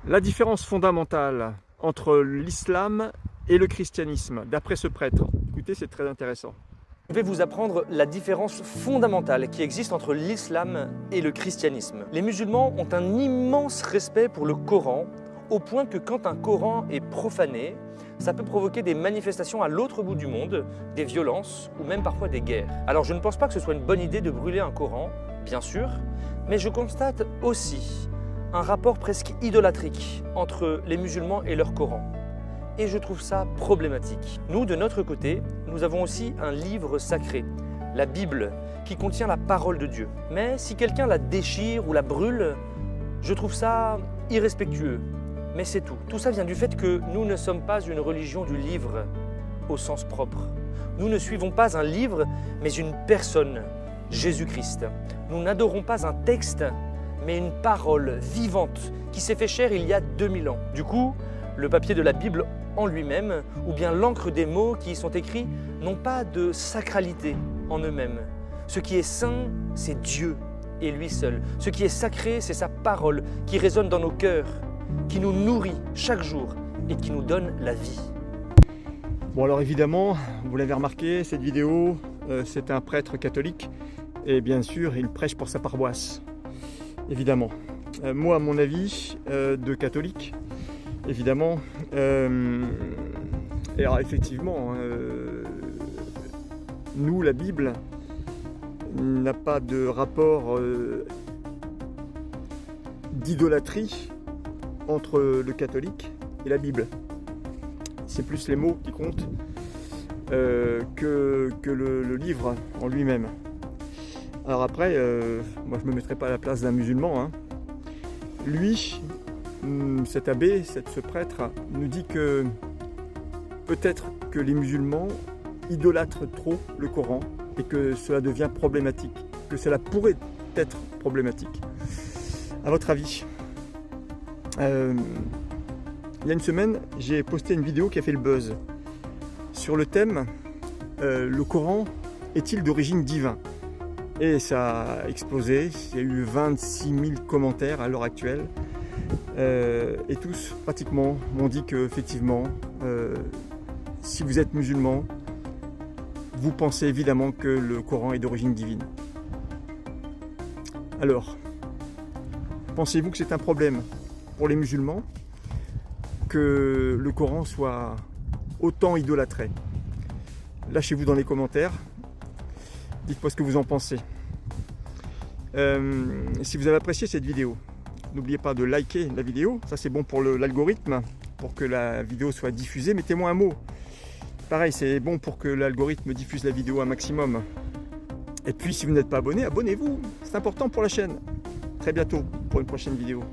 La différence fondamentale entre l'islam et le christianisme, d'après ce prêtre. Écoutez, c'est très intéressant. Je vais vous apprendre la différence fondamentale qui existe entre l'islam et le christianisme. Les musulmans ont un immense respect pour le Coran, au point que quand un Coran est profané, ça peut provoquer des manifestations à l'autre bout du monde, des violences ou même parfois des guerres. Alors je ne pense pas que ce soit une bonne idée de brûler un Coran, bien sûr, mais je constate aussi un rapport presque idolâtrique entre les musulmans et leur Coran. Et je trouve ça problématique. Nous, de notre côté, nous avons aussi un livre sacré, la Bible, qui contient la parole de Dieu. Mais si quelqu'un la déchire ou la brûle, je trouve ça irrespectueux. Mais c'est tout. Tout ça vient du fait que nous ne sommes pas une religion du livre au sens propre. Nous ne suivons pas un livre, mais une personne, Jésus-Christ. Nous n'adorons pas un texte, mais une parole vivante qui s'est fait chair il y a 2000 ans. Du coup, le papier de la Bible en lui-même, ou bien l'encre des mots qui y sont écrits, n'ont pas de sacralité en eux-mêmes. Ce qui est saint, c'est Dieu et lui seul. Ce qui est sacré, c'est sa parole qui résonne dans nos cœurs, qui nous nourrit chaque jour et qui nous donne la vie. Bon alors évidemment, vous l'avez remarqué, cette vidéo, c'est un prêtre catholique et bien sûr, il prêche pour sa paroisse. Évidemment. Moi, à mon avis de catholique, évidemment, et alors effectivement, nous, la Bible, n'a pas de rapport d'idolâtrie entre le catholique et la Bible. C'est plus les mots qui comptent que le livre en lui-même. Alors après, moi je ne me mettrai pas à la place d'un musulman. Hein. Lui, cet abbé, ce prêtre, nous dit que peut-être que les musulmans idolâtrent trop le Coran et que cela devient problématique, que cela pourrait être problématique. À votre avis? Il y a une semaine, j'ai posté une vidéo qui a fait le buzz sur le thème le Coran est-il d'origine divine? Et ça a explosé, il y a eu 26 000 commentaires à l'heure actuelle. Et tous, pratiquement, m'ont dit qu'effectivement, si vous êtes musulman, vous pensez évidemment que le Coran est d'origine divine. Alors, pensez-vous que c'est un problème pour les musulmans que le Coran soit autant idolâtré? Lâchez-vous dans les commentaires. Dites-moi ce que vous en pensez. Si vous avez apprécié cette vidéo, n'oubliez pas de liker la vidéo. Ça, c'est bon pour l'algorithme, pour que la vidéo soit diffusée. Mettez-moi un mot. Pareil, c'est bon pour que l'algorithme diffuse la vidéo un maximum. Et puis, si vous n'êtes pas abonné, abonnez-vous. C'est important pour la chaîne. Très bientôt pour une prochaine vidéo.